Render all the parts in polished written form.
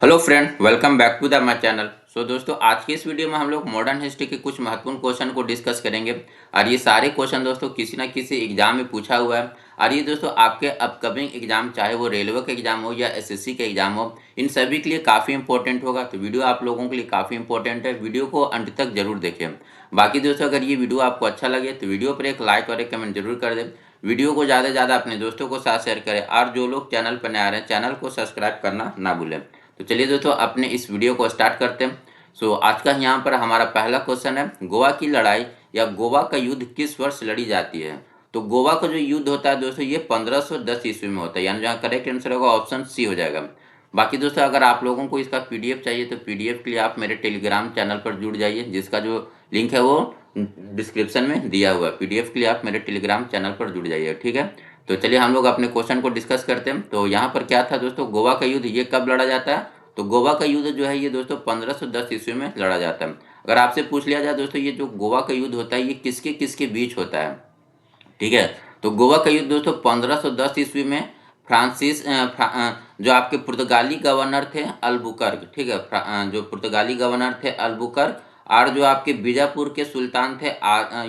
Hello friend, welcome back to the my channel. दोस्तों, आज के इस वीडियो में हम लोग मॉडर्न हिस्ट्री के कुछ महत्वपूर्ण क्वेश्चन को डिस्कस करेंगे। और ये सारे क्वेश्चन दोस्तों किसी ना किसी एग्जाम में पूछा हुआ है। और ये दोस्तों आपके अपकमिंग एग्जाम, चाहे वो रेलवे का एग्जाम हो या एसएससी का एग्जाम हो, इन सभी के लिए काफ़ी इंपॉर्टेंट होगा। तो वीडियो आप लोगों के लिए काफ़ी इंपॉर्टेंट है, वीडियो को अंत तक जरूर देखें। बाकी दोस्तों, अगर ये वीडियो आपको अच्छा लगे तो वीडियो पर एक लाइक और एक कमेंट जरूर कर दें। वीडियो को ज़्यादा से ज़्यादा अपने दोस्तों को साथ शेयर करें, और जो लोग चैनल पर नए आ रहे हैं चैनल को सब्सक्राइब करना ना भूलें। तो चलिए दोस्तों, अपने इस वीडियो को स्टार्ट करते हैं। आज का यहाँ पर हमारा पहला क्वेश्चन है, गोवा की लड़ाई या गोवा का युद्ध किस वर्ष लड़ी जाती है? तो गोवा का जो युद्ध होता है दोस्तों, ये 1510 ईस्वी में होता है, यानी जहाँ करेक्ट आंसर होगा ऑप्शन सी हो जाएगा। बाकी दोस्तों, अगर आप लोगों को इसका पीडीएफ चाहिए तो पीडीएफ के लिए आप मेरे टेलीग्राम चैनल पर जुड़ जाइए, जिसका जो लिंक है वो डिस्क्रिप्शन में दिया हुआ है। पीडीएफ के लिए आप मेरे टेलीग्राम चैनल पर जुड़ जाइए, ठीक है। तो चलिए हम लोग अपने क्वेश्चन को डिस्कस करते हैं। तो यहाँ पर क्या था दोस्तों, गोवा का युद्ध ये कब लड़ा जाता है? तो गोवा का युद्ध जो है ये दोस्तों 1510 ईस्वी में लड़ा जाता है। अगर आपसे पूछ लिया जाए दोस्तों, ये जो गोवा का युद्ध होता है ये किसके किसके बीच होता है, ठीक है। तो गोवा का युद्ध दोस्तों 1510 ईस्वी में जो आपके पुर्तगाली गवर्नर थे अल्बुकर्क, ठीक है। जो पुर्तगाली गवर्नर थे अल्बुकर्क, और जो आपके बीजापुर के सुल्तान थे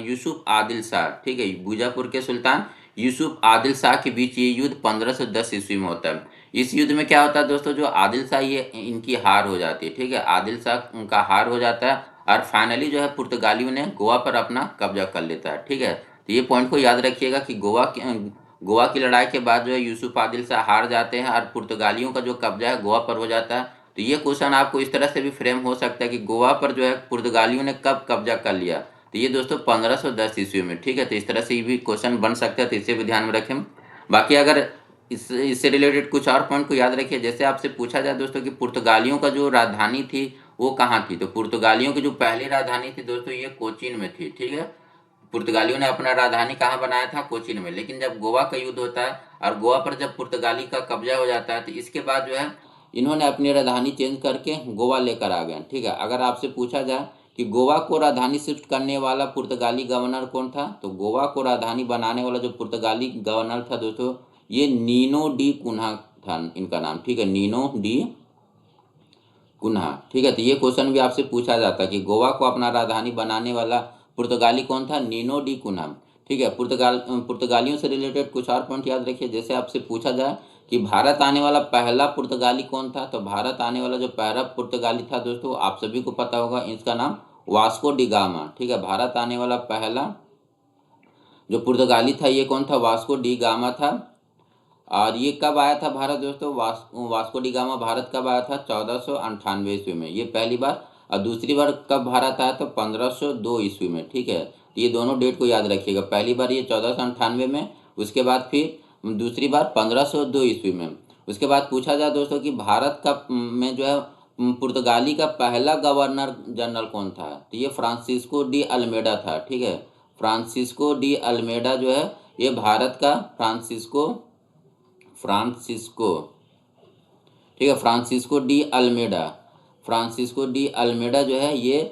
यूसुफ आदिल शाह, ठीक है। बीजापुर के सुल्तान यूसुफ आदिल शाह के बीच ये युद्ध 1510 ईस्वी में होता है। इस युद्ध में क्या होता है दोस्तों, जो आदिल शाह ये इनकी हार हो जाती है, ठीक है। आदिल शाह उनका हार हो जाता है, और फाइनली जो है पुर्तगालियों ने गोवा पर अपना कब्जा कर लेता है, ठीक है। तो ये पॉइंट को याद रखिएगा कि गोवा की लड़ाई के बाद जो है यूसुफ आदिल शाह हार जाते हैं, और पुर्तगालियों का जो कब्जा है गोवा पर हो जाता है। तो ये क्वेश्चन आपको इस तरह से भी फ्रेम हो सकता है कि गोवा पर जो है पुर्तगालियों ने कब कब्जा कर लिया? तो ये दोस्तों 1510 ईस्वी में, ठीक है। तो इस तरह से ये भी क्वेश्चन बन सकता है, तो इसे भी ध्यान में रखें। बाकी अगर इससे रिलेटेड कुछ और पॉइंट को याद रखिए। जैसे आपसे पूछा जाए दोस्तों कि पुर्तगालियों का जो राजधानी थी वो कहाँ थी, तो पुर्तगालियों की जो पहली राजधानी थी दोस्तों ये कोचीन में थी, ठीक है। पुर्तगालियों ने अपना राजधानी कहाँ बनाया था? कोचीन में। लेकिन जब गोवा का युद्ध होता है और गोवा पर जब पुर्तगाली का कब्जा हो जाता है, तो इसके बाद जो है इन्होंने अपनी राजधानी चेंज करके गोवा लेकर आ गए, ठीक है। अगर आपसे पूछा जाए कि गोवा को राजधानी शिफ्ट करने वाला पुर्तगाली गवर्नर कौन था, तो गोवा को राजधानी बनाने वाला जो पुर्तगाली गवर्नर था दोस्तों, ये नीनो डी कुन्हा था इनका नाम, ठीक है। नीनो डी कुन्हा, ठीक है। तो ये क्वेश्चन भी आपसे पूछा जाता है कि गोवा को अपना राजधानी बनाने वाला पुर्तगाली कौन था? नीनो डी कुन्हा, ठीक है। पुर्तगालियों से रिलेटेड कुछ और पॉइंट याद रखिए। जैसे आपसे पूछा जाए कि भारत आने वाला पहला पुर्तगाली कौन था, तो भारत आने वाला जो पहला पुर्तगाली था दोस्तों, आप सभी को पता होगा, इसका नाम वास्को डी गामा, ठीक है। भारत आने वाला पहला जो पुर्तगाली था ये कौन था? वास्को डी गामा था। और ये कब आया था भारत दोस्तों? वास्को डी गामा भारत कब आया था? 1498 ईस्वी में, ये पहली बार। और दूसरी बार कब भारत आया? तो 1502 ईस्वी में, ठीक है। तो ये दोनों डेट को याद रखिएगा, पहली बार ये 1498 में, उसके बाद फिर दूसरी बार 1502 ईस्वी में। उसके बाद पूछा जाए दोस्तों कि भारत का में जो है पुर्तगाली का पहला गवर्नर जनरल कौन था, तो ये फ्रांसिस्को डी अल्मेडा था, ठीक है। फ्रांसिस्को डी अल्मेडा जो है ये भारत का फ्रांसिस्को, ठीक है। फ्रांसिस्को डी अल्मेडा जो है ये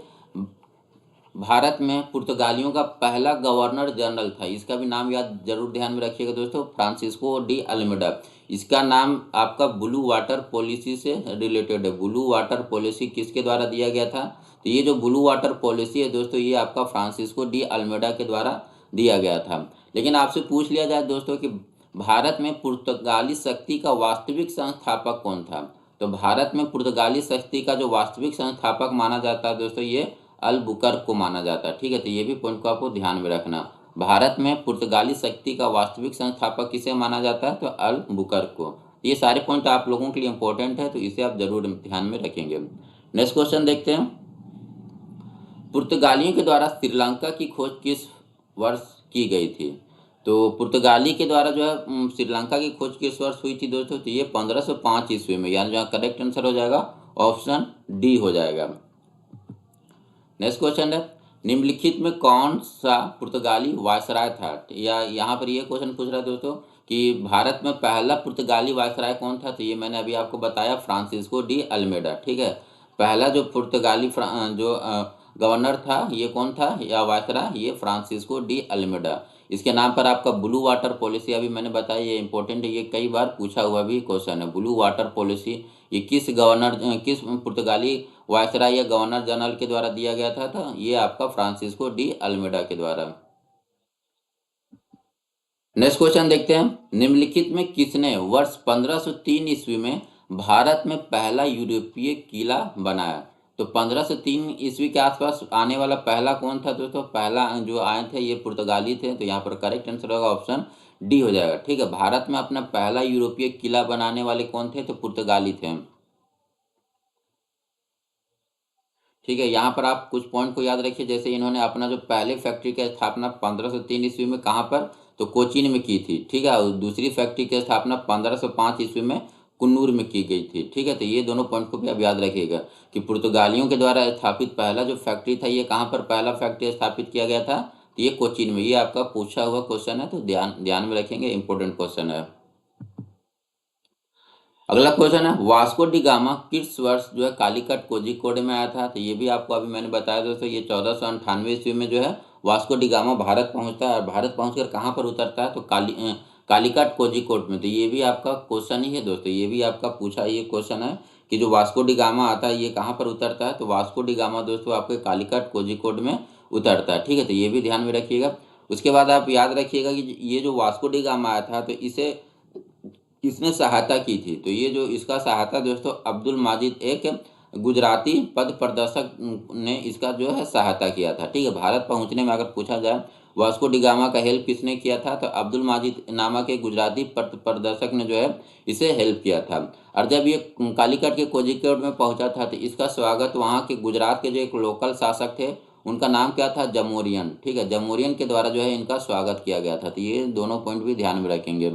भारत में पुर्तगालियों का पहला गवर्नर जनरल था। इसका भी नाम याद जरूर ध्यान में रखिएगा दोस्तों, फ्रांसिस्को डी अल्मेडा। इसका नाम आपका ब्लू वाटर पॉलिसी से रिलेटेड है। ब्लू वाटर पॉलिसी किसके द्वारा दिया गया था? तो ये जो ब्लू वाटर पॉलिसी है दोस्तों, ये आपका फ्रांसिस्को डी अल्मेडा के द्वारा दिया गया था। लेकिन आपसे पूछ लिया जाए दोस्तों कि भारत में पुर्तगाली शक्ति का वास्तविक संस्थापक कौन था, तो भारत में पुर्तगाली शक्ति का जो वास्तविक संस्थापक माना जाता है दोस्तों, ये अल्बुकर्क को माना जाता है, ठीक है। तो ये भी पॉइंट को आपको ध्यान में रखना। भारत में पुर्तगाली शक्ति का वास्तविक संस्थापक किसे माना जाता है? तो अल्बुकर्क को। ये सारे पॉइंट आप लोगों के लिए इंपॉर्टेंट है, तो इसे आप जरूर ध्यान में रखेंगे। नेक्स्ट क्वेश्चन देखते हैं। पुर्तगालियों के द्वारा श्रीलंका की खोज किस वर्ष की गई थी? तो पुर्तगाली के द्वारा जो है श्रीलंका की खोज किस वर्ष हुई थी दोस्तों? तो ये 1505 ईस्वी में, यानी जहाँ करेक्ट आंसर हो जाएगा ऑप्शन डी हो जाएगा। नेक्स्ट क्वेश्चन है, निम्नलिखित में कौन सा पुर्तगाली वायसराय था? या यहाँ पर ये क्वेश्चन पूछ रहा है दोस्तों कि भारत में पहला पुर्तगाली वायसराय कौन था? तो ये मैंने अभी आपको बताया, फ्रांसिस्को डी अल्मेडा, ठीक है। पहला जो पुर्तगाली जो गवर्नर था ये कौन था या वायसराय? ये फ्रांसिस्को डी अल्मेडा। इसके नाम पर आपका ब्लू वाटर पॉलिसी, अभी मैंने बताया ये इंपॉर्टेंट है, ये कई बार पूछा हुआ भी क्वेश्चन है। ब्लू वाटर पॉलिसी ये किस पुर्तगाली वायसराय या गवर्नर जनरल के द्वारा दिया गया था? ये आपका फ्रांसिस्को डी अल्मेडा के द्वारा। नेक्स्ट क्वेश्चन देखते हैं, निम्नलिखित में किसने वर्ष 1503 ईस्वी में भारत में पहला यूरोपीय किला बनाया? तो 1503 ईस्वी के आसपास आने वाला पहला कौन था दोस्तों? पहला जो आए थे ये पुर्तगाली थे, तो यहाँ पर करेक्ट आंसर होगा ऑप्शन डी हो जाएगा। ठीक है, भारत में अपना पहला यूरोपीय किला बनाने वाले कौन थे? तो पुर्तगाली थे। ठीक है, यहाँ पर आप कुछ पॉइंट को याद रखिए, जैसे इन्होंने अपना जो पहले फैक्ट्री की स्थापना 1503 ईस्वी में कहाँ पर? तो कोचीन में की थी। ठीक है, और दूसरी फैक्ट्री की स्थापना 1505 ईस्वी में कुन्नूर में की गई थी। ठीक है, तो ये दोनों पॉइंट को भी आप याद रखिएगा कि पुर्तगालियों के द्वारा स्थापित पहला जो फैक्ट्री था ये कहाँ पर पहला फैक्ट्री स्थापित किया गया था? तो ये कोचीन में। ये आपका पूछा हुआ क्वेश्चन है, तो ध्यान ध्यान में रखेंगे, इंपॉर्टेंट क्वेश्चन है। अगला क्वेश्चन है, वास्को डी गामा किस वर्ष जो है कालीकट कोझिकोड में आया था? तो ये भी आपको अभी मैंने बताया दोस्तों, ये 1498 ईस्वी में जो है वास्को डी गामा भारत पहुंचता है, और भारत पहुंचकर कहाँ पर उतरता है? तो कालीकट कोझिकोड में। तो ये भी आपका क्वेश्चन ही है दोस्तों, ये भी आपका पूछा ये क्वेश्चन है कि जो वास्को डी गामा आता है ये कहाँ पर उतरता है? तो वास्को डी गामा दोस्तों आपके कालीकट कोझिकोड में उतरता है। ठीक है, तो ये भी ध्यान में रखिएगा। उसके बाद आप याद रखिएगा कि ये जो वास्को डी गामा आया था तो इसे किसने सहायता की थी? तो ये जो इसका सहायता दोस्तों अब्दुल माजिद, एक गुजराती पद प्रदर्शक ने इसका जो है सहायता किया था। ठीक है, भारत पहुंचने में अगर पूछा जाए वास्को डी गामा का हेल्प किसने किया था? तो अब्दुल माजिद नामक एक गुजराती पद प्रदर्शक ने जो है इसे हेल्प किया था। और जब ये कालीकट के कोझिकोड में पहुंचा था तो इसका स्वागत वहाँ के गुजरात के जो एक लोकल शासक थे उनका नाम क्या था? जमोरियन। ठीक है, जमोरियन के द्वारा जो है इनका स्वागत किया गया था। तो ये दोनों पॉइंट भी ध्यान में रखेंगे।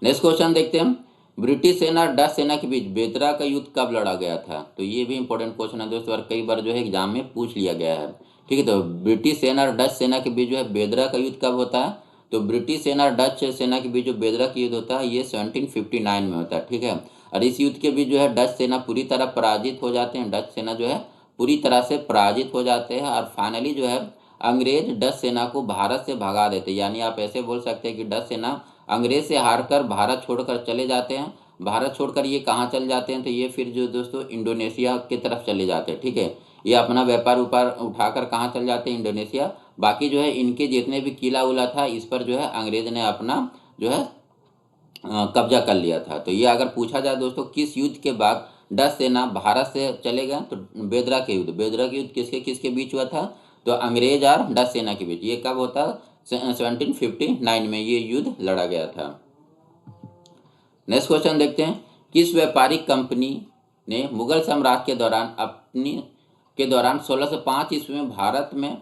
नेक्स्ट क्वेश्चन देखते हैं, ब्रिटिश सेना और डच सेना के बीच बेदरा का युद्ध कब लड़ा गया था? तो ये भी इंपॉर्टेंट क्वेश्चन है दोस्तों, और कई बार जो है एग्जाम में पूछ लिया गया है। ठीक है, तो ब्रिटिश सेना और डच सेना के बीच जो है बेदरा का युद्ध कब होता है? तो ब्रिटिश सेना और डच सेना के बीच जो बेदरा का युद्ध होता है ये 1759 में होता है। ठीक है, और इस युद्ध के बीच जो है डच सेना पूरी तरह पराजित हो जाते हैं, डच सेना जो है पूरी तरह से पराजित हो जाते हैं, और फाइनली जो है अंग्रेज डच सेना को भारत से भगा देते हैं। यानी आप ऐसे बोल सकते हैं कि डच सेना अंग्रेज से हारकर भारत छोड़कर चले जाते हैं। भारत छोड़कर ये कहाँ चले जाते हैं? तो ये फिर जो दोस्तों इंडोनेशिया के तरफ चले जाते हैं। ठीक है, ये अपना व्यापार उपार उठाकर कहाँ चले जाते हैं? इंडोनेशिया। बाकी जो है इनके जितने भी किला उला था इस पर जो है अंग्रेज ने अपना जो है कब्जा कर लिया था। तो ये अगर पूछा जाए दोस्तों किस युद्ध के बाद डच सेना भारत से चले गए, तो बेदरा के युद्ध। बेदरा के युद्ध किसके किसके बीच हुआ था? तो अंग्रेज और डच सेना के बीच। ये कब होता? 1759 में ये युद्ध लड़ा गया था। नेक्स्ट क्वेश्चन देखते हैं, किस व्यापारिक कंपनी ने मुगल साम्राज्य के दौरान 1605 ईस्वी में भारत में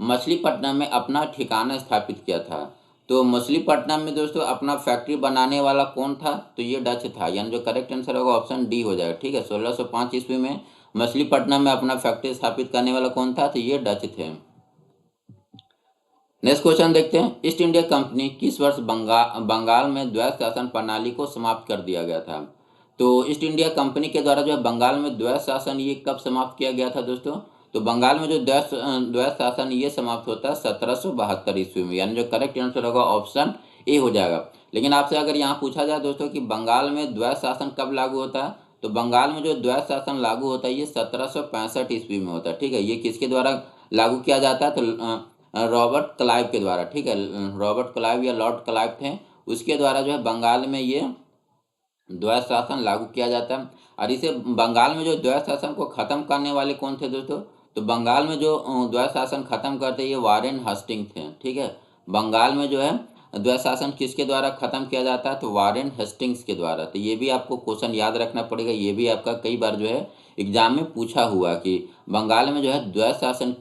मछलीपट्टनम में अपना ठिकाना स्थापित किया था? तो मछलीपट्टनम में दोस्तों अपना फैक्ट्री बनाने वाला कौन था? तो ये डच था, यानी जो करेक्ट आंसर होगा ऑप्शन डी हो जाएगा। ठीक है, 1605 ईस्वी में मछलीपट्टनम में अपना फैक्ट्री स्थापित करने वाला कौन था? तो ये डच थे। नेक्स्ट क्वेश्चन देखते हैं, ईस्ट इंडिया कंपनी किस वर्ष बंगाल में द्वैत शासन प्रणाली को समाप्त कर दिया गया था? तो ईस्ट इंडिया कंपनी के द्वारा जो है बंगाल में द्वैत शासन ये कब समाप्त किया गया था दोस्तों? तो बंगाल में जो द्वैत शासन ये समाप्त होता है 1772 ईस्वी में, यानी जो करेक्ट आंसर होगा ऑप्शन ए हो जाएगा। लेकिन आपसे अगर यहाँ पूछा जाए दोस्तों कि बंगाल में द्वैत शासन कब लागू होता है, तो बंगाल में जो द्वैत शासन लागू होता है ये 1765 ईस्वी में होता है। ठीक है, ये किसके द्वारा लागू किया जाता है? तो रॉबर्ट क्लाइव के द्वारा। ठीक है, रॉबर्ट क्लाइव या लॉर्ड क्लाइव थे, उसके द्वारा जो है बंगाल में ये द्वैत शासन लागू किया जाता है। और इसे बंगाल में जो द्वैत शासन को खत्म करने वाले कौन थे दोस्तों? तो बंगाल में जो द्वैत शासन खत्म करते ये वारेन हस्टिंग थे। ठीक है, बंगाल में जो है द्वैत शासन किसके द्वारा खत्म किया जाता है? तो वारेन हेस्टिंग्स के द्वारा। तो ये भी आपको क्वेश्चन याद रखना पड़ेगा, ये भी आपका कई बार जो है एग्जाम में पूछा हुआ कि बंगाल में जो है द्वैत शासन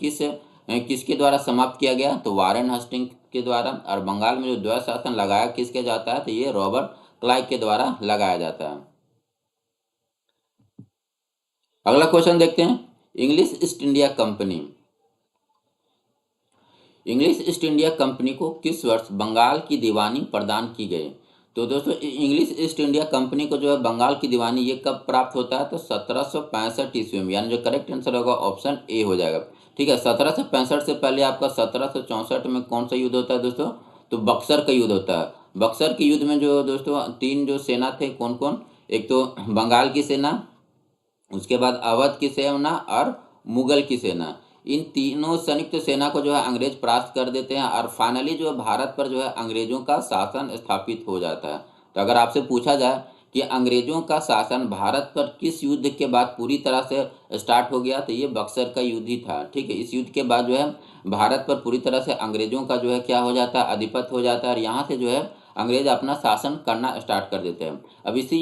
किसके द्वारा समाप्त किया गया? तो वारेन हस्टिंग के द्वारा। और बंगाल में जो द्वैत शासन लगाया किसके जाता है? तो ये रॉबर्ट क्लाइव के द्वारा लगाया जाता है। अगला क्वेश्चन देखते हैं, English east India company English east India company को किस वर्ष बंगाल की दीवानी प्रदान की गई? तो दोस्तों इंग्लिश ईस्ट इंडिया कंपनी को जो है बंगाल की दीवानी ये कब प्राप्त होता है? तो 1765 ईस्वी में, यानी जो करेक्ट आंसर होगा ऑप्शन ए हो जाएगा। ठीक है। 1765 से पहले आपका 1764 में कौन सा युद्ध होता है दोस्तों? तो बक्सर का युद्ध होता है। बक्सर के युद्ध में जो दोस्तों तीन जो सेना थे, कौन कौन? एक तो बंगाल की सेना, उसके बाद अवध की सेना और मुगल की सेना। इन तीनों संयुक्त सेना को जो है अंग्रेज परास्त कर देते हैं और फाइनली जो है भारत पर जो है अंग्रेजों का शासन स्थापित हो जाता है। तो अगर आपसे पूछा जाए कि अंग्रेजों का शासन भारत पर किस युद्ध के बाद पूरी तरह से स्टार्ट हो गया, तो ये बक्सर का युद्ध ही था। ठीक है, इस युद्ध के बाद जो है भारत पर पूरी तरह से अंग्रेजों का जो है क्या हो जाता है, आधिपत्य हो जाता है, और यहाँ से जो है अंग्रेज अपना शासन करना स्टार्ट कर देते हैं। अब इसी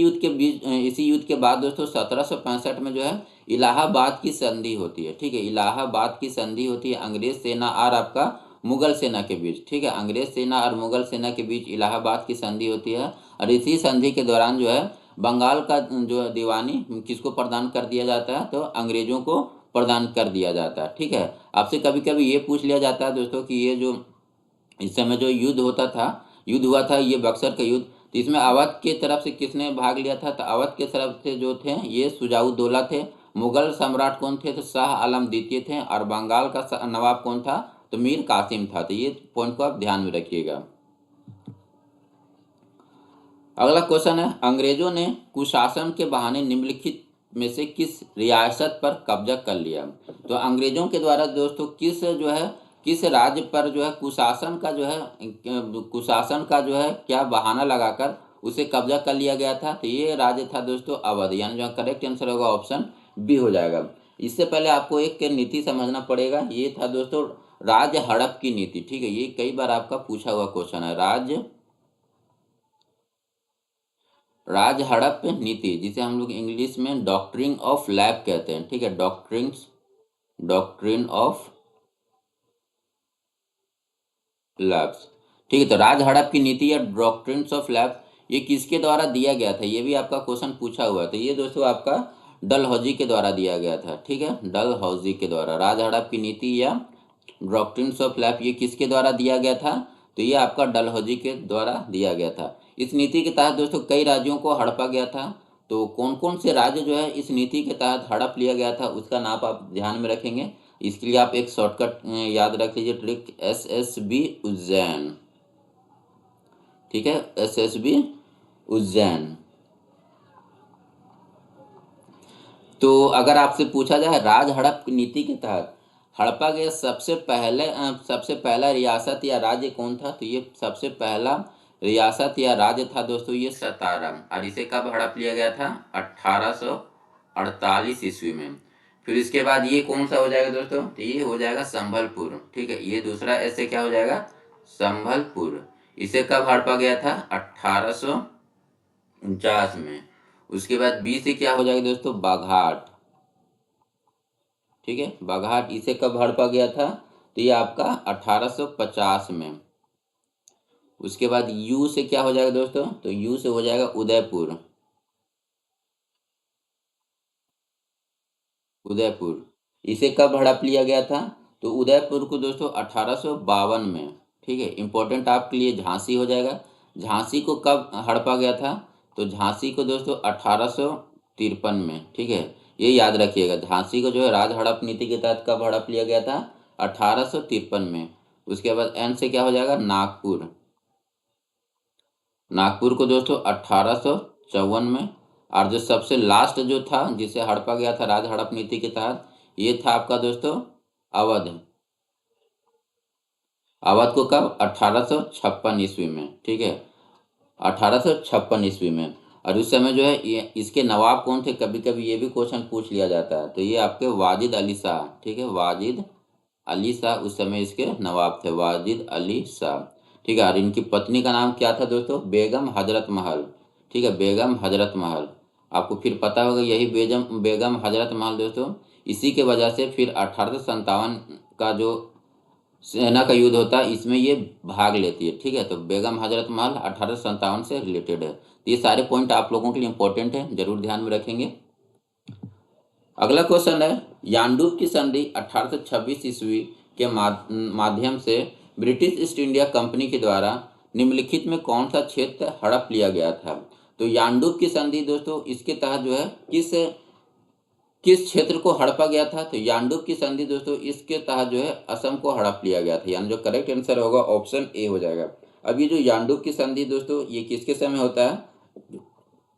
युद्ध के बाद दोस्तों 1765 में जो है इलाहाबाद की संधि होती है। ठीक है, इलाहाबाद की संधि होती है अंग्रेज सेना और आपका मुगल सेना के बीच। ठीक है, अंग्रेज सेना और मुगल सेना के बीच इलाहाबाद की संधि होती है, और इसी संधि के दौरान जो है बंगाल का जो दीवानी किसको प्रदान कर दिया जाता है, तो अंग्रेजों को प्रदान कर दिया जाता है। ठीक है, आपसे कभी कभी ये पूछ लिया जाता है दोस्तों कि ये जो इस समय जो युद्ध हुआ था, ये बक्सर का युद्ध, तो इसमें अवध के तरफ से किसने भाग लिया था? तो अवध के तरफ से जो थे ये शुजाउद्दौला थे। मुगल सम्राट कौन थे? तो शाह आलम द्वितीय थे। और बंगाल का नवाब कौन था? तो मीर कासिम था। तो ये पॉइंट को आप ध्यान में रखिएगा। अगला क्वेश्चन है, अंग्रेजों ने कुशासन के बहाने निम्नलिखित में से किस रियासत पर कब्जा कर लिया? तो अंग्रेजों के द्वारा दोस्तों किस राज्य पर जो है कुशासन का जो है क्या बहाना लगाकर उसे कब्जा कर लिया गया था? तो ये राज्य था दोस्तों अवध, यानी जो करेक्ट आंसर होगा ऑप्शन बी हो जाएगा। इससे पहले आपको एक नीति समझना पड़ेगा, ये था दोस्तों राज्य हड़प की नीति। ठीक है, ये कई बार आपका पूछा हुआ क्वेश्चन है, राज हड़प नीति, जिसे हम लोग इंग्लिश में डॉक्ट्रिन ऑफ लैप कहते हैं। ठीक है, डॉक्ट्रिन ऑफ लैप्स। ठीक है, तो राज हड़प की नीति या डॉक्ट्रिन ऑफ लैप ये किसके द्वारा दिया गया था? ये भी आपका क्वेश्चन पूछा हुआ था। ये दोस्तों आपका डलहौजी के द्वारा दिया गया था। ठीक है, डलहौजी के द्वारा राज हड़प की नीति या डॉक्ट्रिन ऑफ लैप ये किसके द्वारा दिया गया था? तो ये आपका डलहौजी के द्वारा दिया गया था। इस नीति के तहत दोस्तों कई राज्यों को हड़पा गया था। तो कौन कौन से राज्य जो है इस नीति के तहत हड़प लिया गया था, उसका नाम आप ध्यान में रखेंगे। इसके लिए आप एक शॉर्टकट याद रख लीजिए, ट्रिक SSB उज्जैन। ठीक है, SSB उज्जैन। तो अगर आपसे पूछा जाए राज हड़प नीति के तहत हड़पा गया सबसे पहला रियासत या राज्य कौन था? तो ये सबसे पहला रियासत या राज्य था दोस्तों ये सतारा। और इसे कब हड़प लिया गया था? 1848 ईस्वी में। फिर इसके बाद ये कौन सा हो जाएगा दोस्तों? तो ये हो जाएगा संभलपुर। ठीक है, ये दूसरा ऐसे क्या हो जाएगा? संभलपुर। इसे कब हड़पा गया था? 1849 में। उसके बाद बी से क्या हो जाएगा दोस्तों? बाघाट। ठीक है, बाघाट इसे कब हड़पा गया था? तो ये आपका 1850 में। उसके बाद यू से क्या हो जाएगा दोस्तों? तो यू से हो जाएगा उदयपुर। उदयपुर इसे कब हड़प लिया गया था? तो उदयपुर को दोस्तों 1852 में। ठीक है, इंपॉर्टेंट आपके लिए झांसी हो जाएगा। झांसी को कब हड़पा गया था? तो झांसी को दोस्तों 1853 में। ठीक है, ये याद रखिएगा, झांसी को जो है राज हड़प नीति के तहत कब हड़प लिया गया था? 1853 में। उसके बाद एन से क्या हो जाएगा? नागपुर। नागपुर को दोस्तों 1854 में। और जो सबसे लास्ट जो था जिसे हड़पा गया था राज हड़प नीति के तहत, ये था आपका दोस्तों अवध। अवध को कब? 1856 ईस्वी में। ठीक है, 1856 ईस्वी में। और उस समय जो है ये इसके नवाब कौन थे? कभी कभी ये भी क्वेश्चन पूछ लिया जाता है। तो ये आपके वाजिद अली शाह। ठीक है, वाजिद अली शाह उस समय इसके नवाब थे, वाजिद अली शाह। ठीक है, और इनकी पत्नी का नाम क्या था दोस्तों? बेगम हजरत महल। ठीक है, बेगम हजरत महल। आपको फिर पता होगा यही बेगम हजरत महल दोस्तों, इसी के वजह से फिर 1857 का जो सेना का युद्ध होता है इसमें ये भाग लेती है। ठीक है, तो बेगम हजरत महल 1857 से रिलेटेड है। तो ये सारे पॉइंट आप लोगों के लिए इंपॉर्टेंट है, जरूर ध्यान में रखेंगे। अगला क्वेश्चन है, यानडूब की संधि 1826 ईस्वी के माध्यम से ब्रिटिश ईस्ट इंडिया कंपनी के द्वारा निम्नलिखित में कौन सा क्षेत्र हड़प लिया गया था? तो यानडूब की संधि दोस्तों इसके तहत जो है किस किस क्षेत्र को हड़पा गया था? तो यांडूब की संधि दोस्तों, इसके तहत जो है असम को हड़प लिया गया था, यानी जो करेक्ट आंसर होगा ऑप्शन ए हो जाएगा। अब ये जो यांडूब की संधि दोस्तों, ये किसके समय होता है?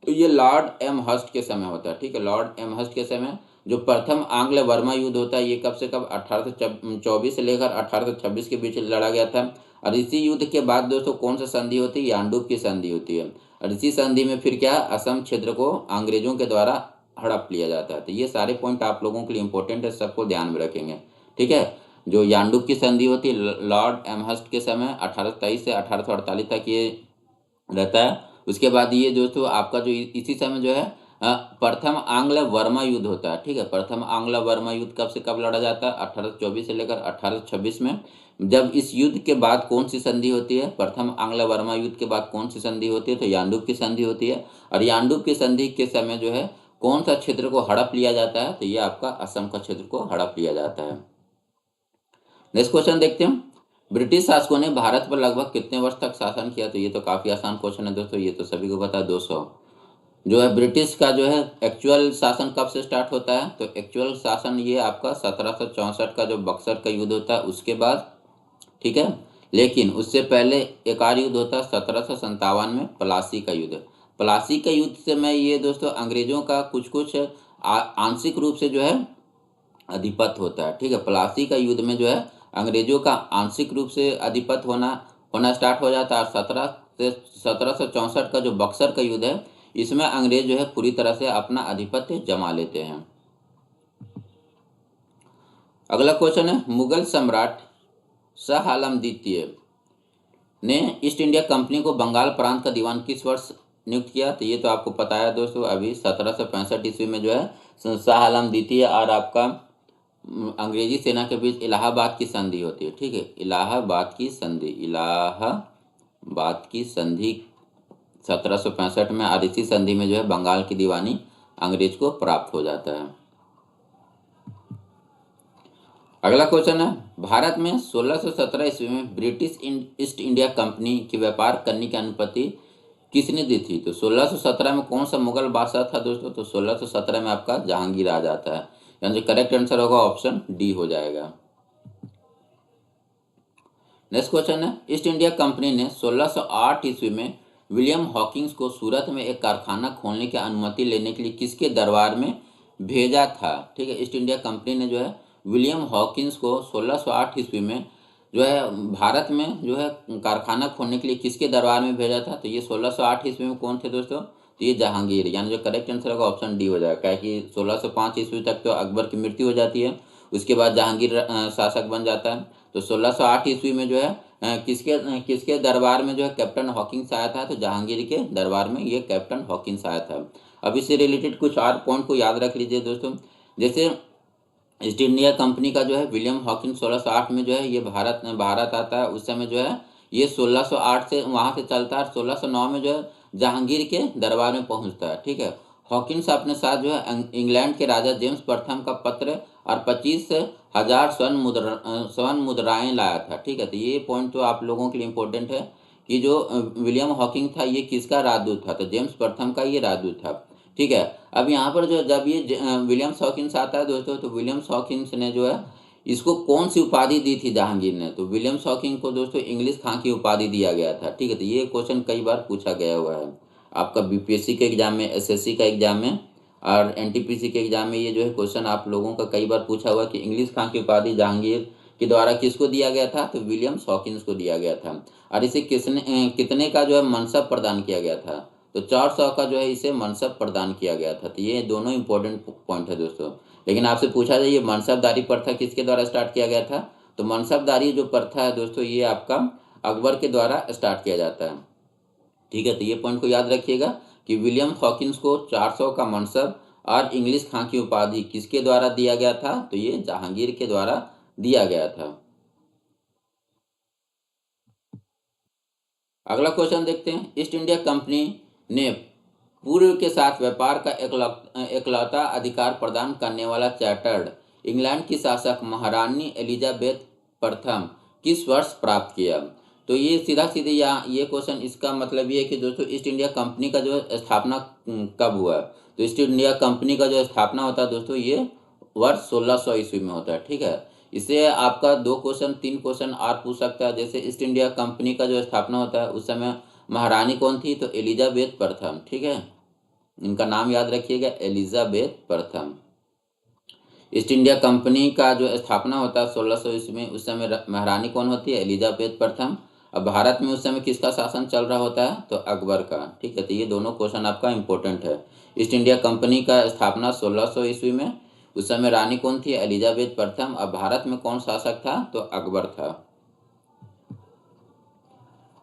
तो ये लॉर्ड एम हस्ट के समय होता है, ठीक है, लॉर्ड एम हस्ट के समय। जो प्रथम आंग्ल बर्मा युद्ध होता है, ये कब से कब 1824 से लेकर 1826 के बीच लड़ा गया था। और इसी युद्ध के बाद दोस्तों कौन सा संधि होती है? यांडूब की संधि होती है। और इसी संधि में फिर क्या, असम क्षेत्र को अंग्रेजों के द्वारा हड़प लिया जाता है। तो ये सारे पॉइंट आप लोगों के लिए इंपॉर्टेंट है, सबको ध्यान में रखेंगे, ठीक है। जो यांडूब की संधि होती है लॉर्ड एम हस्ट के समय 1823 से 1848 तक ये रहता है। उसके बाद ये दोस्तों आपका जो इसी समय जो है प्रथम आंग्ल वर्मा युद्ध होता है, ठीक है। प्रथम आंग्ल वर्मा युद्ध कब से कब लड़ा जाता है? 1824 से लेकर 1826 में। जब इस युद्ध के बाद कौन सी संधि होती है? प्रथम आंग्ल वर्मा युद्ध के बाद कौन सी संधि होती है? तो यांडूब की संधि होती है। और यांडूब की संधि के समय जो है कौन सा क्षेत्र को हड़प लिया जाता है? तो ये आपका असम का क्षेत्र को हड़प लिया जाता है। नेक्स्ट क्वेश्चन देखते हैं। ब्रिटिश शासकों ने भारत पर लगभग कितने वर्ष तक शासन किया? तो ये तो काफी आसान क्वेश्चन है दोस्तों, ये तो सभी को पता है, 200। जो है ब्रिटिश का जो है एक्चुअल शासन कब से स्टार्ट होता है? तो एक्चुअल शासन ये आपका 1764 का जो बक्सर का युद्ध होता है उसके बाद, ठीक है। लेकिन उससे पहले एक और युद्ध होता है 1757 में, प्लासी का युद्ध। प्लासी का युद्ध से मैं ये दोस्तों अंग्रेजों का कुछ कुछ आंशिक रूप से जो है अधिपत्य होता है, ठीक है। प्लासी का युद्ध में जो है अंग्रेजों का आंशिक रूप से अधिपत्य होना स्टार्ट हो जाता है। और 1764 का जो बक्सर का युद्ध है, इसमें अंग्रेज जो है पूरी तरह से अपना आधिपत्य जमा लेते हैं। अगला क्वेश्चन है, मुगल सम्राट शाह आलम द्वितीय ने ईस्ट इंडिया कंपनी को बंगाल प्रांत का दीवान किस वर्ष नियुक्त किया? तो ये तो आपको पता है दोस्तों, अभी 1765 ईस्वी में जो है शाह आलम द्वितीय और आपका अंग्रेजी सेना के बीच इलाहाबाद की संधि होती है, ठीक है। इलाहाबाद की संधि 1765 में, और इसी संधि में जो है बंगाल की दीवानी अंग्रेज को प्राप्त हो जाता है। अगला क्वेश्चन है, भारत में 1617 ईस्वी में ब्रिटिश ईस्ट इंडिया कंपनी की व्यापार करने की अनुमति किसने दी थी? तो 1617 में कौन सा मुगल बादशाह था दोस्तों? तो 1617 में आपका जहांगीर आ जाता है, यानी करेक्ट आंसर होगा ऑप्शन डी हो जाएगा। नेक्स्ट क्वेश्चन है, ईस्ट इंडिया कंपनी ने 1608 ईस्वी में विलियम हॉकिंस को सूरत में एक कारखाना खोलने की अनुमति लेने के लिए किसके दरबार में भेजा था? ठीक है, ईस्ट इंडिया कंपनी ने जो है विलियम हॉकिंस को 1608 ईस्वी में जो है भारत में जो है कारखाना खोलने के लिए किसके दरबार में भेजा था? तो ये 1608 ईस्वी में कौन थे दोस्तों? तो ये जहांगीर, यानी जो करेक्ट आंसर होगा ऑप्शन डी हो जाएगा। क्या कि 1605 ईस्वी तक तो अकबर की मृत्यु हो जाती है, उसके बाद जहांगीर शासक बन जाता है। तो 1608 ईस्वी में जो है किसके दरबार में जो है कैप्टन हॉकिंस आया था? तो जहांगीर के दरबार में ये कैप्टन हॉकिंस आया था। अब इससे रिलेटेड कुछ और पॉइंट को याद रख लीजिए दोस्तों। जैसे ईस्ट इंडिया कंपनी का जो है विलियम हॉकिंस 1608 में जो है ये भारत आता है। उस समय जो है ये 1608 से वहाँ से चलता है, 1609 में जो है जहांगीर के दरबार में पहुँचता है, ठीक है। हॉकिंस अपने साथ जो है इंग्लैंड के राजा जेम्स प्रथम का पत्र और 25,000 स्वर्ण मुद्राएं लाया था, ठीक है। तो ये पॉइंट तो आप लोगों के लिए इम्पोर्टेंट है कि जो विलियम हॉकिंस था ये किसका राजदूत था? तो जेम्स प्रथम का ये राजदूत था, ठीक है। अब यहाँ पर जो जब ये विलियम हॉकिंस आता है दोस्तों, तो विलियम हॉकिंस ने जो है इसको कौन सी उपाधि दी थी जहांगीर ने? तो विलियम हॉकिंस को दोस्तों इंग्लिश खां की उपाधि दिया गया था, ठीक है। तो ये क्वेश्चन कई बार पूछा गया हुआ है आपका बीपीएससी के एग्जाम में, एसएससी का एग्जाम में और एनटीपीसी के एग्जाम में। ये जो है क्वेश्चन आप लोगों का कई बार पूछा हुआ कि इंग्लिश खां की उपाधि जहांगीर के द्वारा किसको दिया गया था? तो विलियम हॉकिंस को दिया गया था। और इसे कितने का जो है मनसब प्रदान किया गया था? तो 400 का जो है इसे मनसब प्रदान किया गया था। तो ये दोनों इंपॉर्टेंट पॉइंट है दोस्तों। लेकिन आपसे पूछा जाए ये मनसबदारी प्रथा किसके द्वारा स्टार्ट किया गया था? तो मनसबदारी जो प्रथा है दोस्तों ये आपका अकबर के द्वारा स्टार्ट किया जाता है, ठीक है। तो ये पॉइंट को याद रखिएगा कि विलियम हॉकिंस को 400 का मनसब और इंग्लिश खां की उपाधि किसके द्वारा दिया गया था? तो ये जहांगीर के द्वारा दिया गया था। अगला क्वेश्चन देखते हैं, ईस्ट इंडिया कंपनी ने पूर्व के साथ व्यापार का एकलौता अधिकार प्रदान करने वाला चार्टर्ड इंग्लैंड की शासक महारानी एलिजाबेथ प्रथम किस वर्ष प्राप्त किया? तो ये सीधा सीधे यहाँ ये क्वेश्चन, इसका मतलब ये है कि दोस्तों ईस्ट इंडिया कंपनी का जो स्थापना कब हुआ? तो ईस्ट इंडिया कंपनी का जो स्थापना होता है दोस्तों ये वर्ष 1600 ईस्वी में होता है। ठीक है, इससे आपका 2 क्वेश्चन 3 क्वेश्चन और पूछ सकता है। जैसे ईस्ट इंडिया कंपनी का जो स्थापना होता है उस समय महारानी कौन थी, तो एलिजाबेथ प्रथम। ठीक है, इनका नाम याद रखिएगा, एलिजाबेथ प्रथम। ईस्ट इंडिया कंपनी का जो स्थापना होता है 1600 ईस्वी में, उस समय महारानी कौन होती है, एलिजाबेथ प्रथम। अब भारत में उस समय किसका शासन चल रहा होता है, तो अकबर का। ठीक है, तो ये दोनों क्वेश्चन आपका इंपॉर्टेंट है। ईस्ट इंडिया कंपनी का स्थापना 1600 ईस्वी में, उस समय रानी कौन थी, एलिजाबेथ प्रथम। अब भारत में कौन शासक था, तो अकबर था।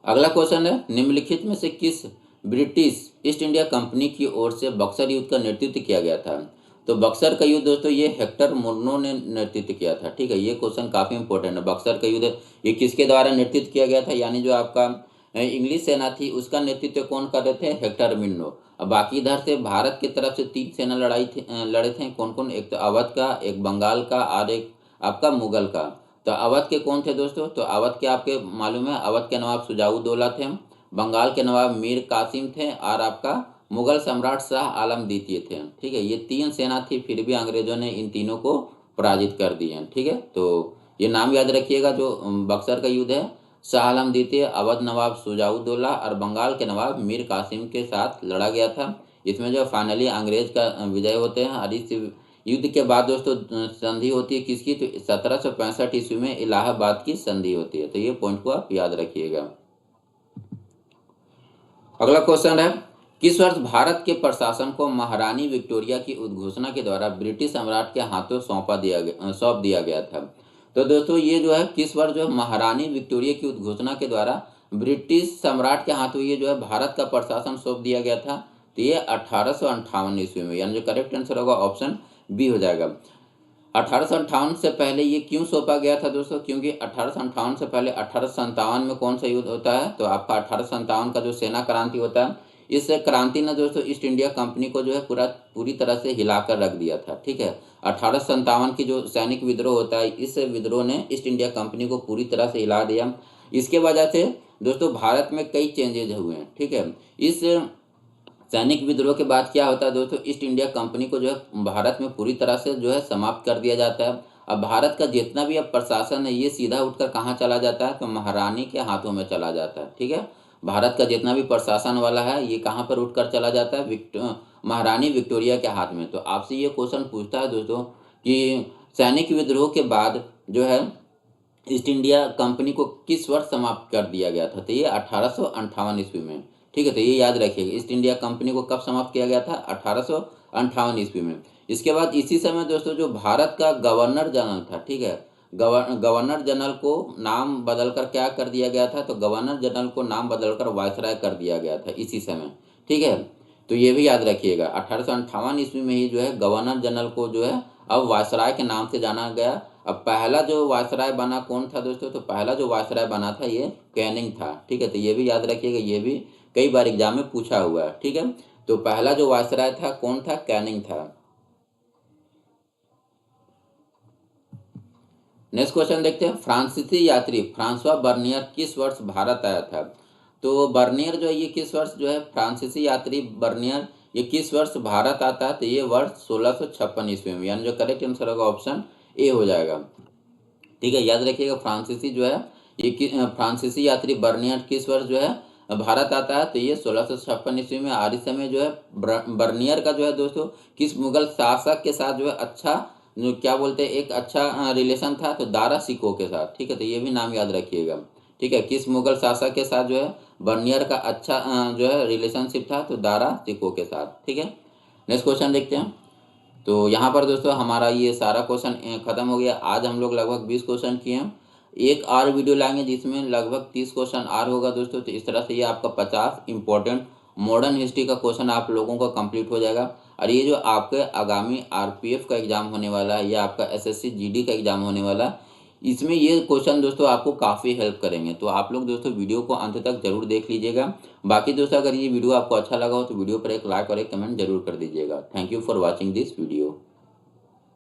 अगला क्वेश्चन है, निम्नलिखित में से किस ब्रिटिश ईस्ट इंडिया कंपनी की ओर से बक्सर युद्ध का नेतृत्व किया गया था। तो बक्सर का युद्ध दोस्तों ये हेक्टर मुर्नो ने नेतृत्व किया था। ठीक है, ये क्वेश्चन काफी इंपॉर्टेंट है। बक्सर का युद्ध ये किसके द्वारा नेतृत्व किया गया था, यानी जो आपका इंग्लिश सेना थी उसका नेतृत्व कौन कर रहे थे, हेक्टर मुर्नो। अब बाकी इधर से भारत की तरफ से 3 सेना लड़े थे। कौन कौन, एक तो अवध का, एक बंगाल का और एक आपका मुगल का। तो अवध के कौन थे दोस्तों, तो अवध के आपके मालूम है, अवध के नवाब सुजाउद्दौला थे, बंगाल के नवाब मीर कासिम थे और आपका मुगल सम्राट शाह आलम द्वितीय थे। ठीक है, ये 3 सेना थी, फिर भी अंग्रेजों ने इन तीनों को पराजित कर दिए। ठीक है, तो ये नाम याद रखिएगा। जो बक्सर का युद्ध है, शाह आलम द्वितीय, अवध नवाब सुजाउद्दौला और बंगाल के नवाब मीर कासिम के साथ लड़ा गया था। इसमें जो फाइनली अंग्रेज का विजय होते हैं। और इस युद्ध के बाद दोस्तों संधि होती है किसकी, तो 1765 ईस्वी में इलाहाबाद की संधि होती है। तो ये पॉइंट को आप याद रखिएगा। अगला क्वेश्चन है, किस वर्ष भारत के प्रशासन को महारानी विक्टोरिया की उद्घोषणा के द्वारा ब्रिटिश सम्राट के हाथों सौंप दिया गया था। तो दोस्तों ये जो है किस वर्ष जो है महारानी विक्टोरिया की उद्घोषणा के द्वारा ब्रिटिश सम्राट के हाथों ये जो है भारत का प्रशासन सौंप दिया गया था। तो ये 1858 ईस्वी में, यानी जो करेक्ट आंसर होगा ऑप्शन बी हो जाएगा। 1858 से पहले ये क्यों सौंपा गया था दोस्तों, क्योंकि 1858 से पहले 1857 में कौन सा युद्ध होता है, तो आपका 1857 का जो सेना क्रांति होता है। इस क्रांति ने दोस्तों ईस्ट इंडिया कंपनी को जो है पूरी तरह से हिलाकर रख दिया था। ठीक है, 1857 की जो सैनिक विद्रोह होता है, इस विद्रोह ने ईस्ट इंडिया कंपनी को पूरी तरह से हिला दिया। इसके वजह से दोस्तों भारत में कई चेंजेज हुए हैं। ठीक है, इस सैनिक विद्रोह के बाद क्या होता है दोस्तों, ईस्ट इंडिया कंपनी को जो है भारत में पूरी तरह से जो है समाप्त कर दिया जाता है। अब भारत का जितना भी अब प्रशासन है ये सीधा उठकर कहाँ चला जाता है, तो महारानी के हाथों में चला जाता है। ठीक है, भारत का जितना भी प्रशासन वाला है ये कहाँ पर उठकर चला जाता है, महारानी विक्टोरिया के हाथ में। तो आपसे ये क्वेश्चन पूछता है दोस्तों कि सैनिक विद्रोह के बाद जो है ईस्ट इंडिया कंपनी को किस वर्ष समाप्त कर दिया गया था, तो ये 1858 ईस्वी में। ठीक है, तो ये याद रखिएगा, ईस्ट इंडिया कंपनी को कब समाप्त किया गया था, 1858 ईस्वी में। इसके बाद इसी समय दोस्तों जो भारत का गवर्नर जनरल था, ठीक है, गवर्नर जनरल को नाम बदलकर क्या कर दिया गया था, तो गवर्नर जनरल को नाम बदलकर वायसराय कर दिया गया था इसी समय। ठीक है, तो ये भी याद रखिएगा, 1858 ईस्वी में ही जो है गवर्नर जनरल को जो है अब वायसराय के नाम से जाना गया। अब पहला जो वायसराय बना कौन था दोस्तों, तो पहला जो वायसराय बना था ये कैनिंग था। ठीक है, तो ये भी याद रखिएगा, ये भी कई बार एग्जाम में पूछा हुआ है। ठीक है, तो पहला जो वायसराय था कौन था, कैनिंग था। नेक्स्ट क्वेश्चन देखते हैं, फ्रांसीसी यात्री फ्रांसवा बर्नियर किस वर्ष भारत आया था। तो बर्नियर जो है ये किस वर्ष जो है, फ्रांसीसी यात्री बर्नियर ये किस वर्ष भारत आता है, तो ये वर्ष 1656 ईस्वी में, यानी जो करेक्ट आंसर होगा ऑप्शन ए हो जाएगा। ठीक है, याद रखिएगा, फ्रांसीसी जो है ये फ्रांसीसी यात्री बर्नियर किस वर्ष जो है भारत आता है, तो ये 1656 ईस्वी में। और इस समय जो है बर्नियर का जो है दोस्तों किस मुगल शासक के साथ जो है अच्छा जो क्या बोलते हैं एक अच्छा रिलेशन था, तो दारा सिकोह के साथ। ठीक है, तो ये भी नाम याद रखिएगा। ठीक है, किस मुगल शासक के साथ जो है बर्नियर का अच्छा जो है रिलेशनशिप था, तो दारा सिकोह के साथ। ठीक है, नेक्स्ट क्वेश्चन देखते हैं। तो यहाँ पर दोस्तों हमारा ये सारा क्वेश्चन खत्म हो गया। आज हम लोग लगभग 20 क्वेश्चन किए हैं। एक और वीडियो लाएंगे जिसमें लगभग 30 क्वेश्चन और होगा दोस्तों। तो इस तरह से ये आपका 50 इंपॉर्टेंट मॉडर्न हिस्ट्री का क्वेश्चन आप लोगों का कंप्लीट हो जाएगा। और ये जो आपके आगामी आरपीएफ का एग्जाम होने वाला है या आपका एसएससी जीडी का एग्जाम होने वाला है, इसमें ये क्वेश्चन दोस्तों आपको काफ़ी हेल्प करेंगे। तो आप लोग दोस्तों वीडियो को अंत तक जरूर देख लीजिएगा। बाकी दोस्तों अगर ये वीडियो आपको अच्छा लगा हो तो वीडियो पर एक लाइक और एक कमेंट जरूर कर दीजिएगा। Thank you for watching this video.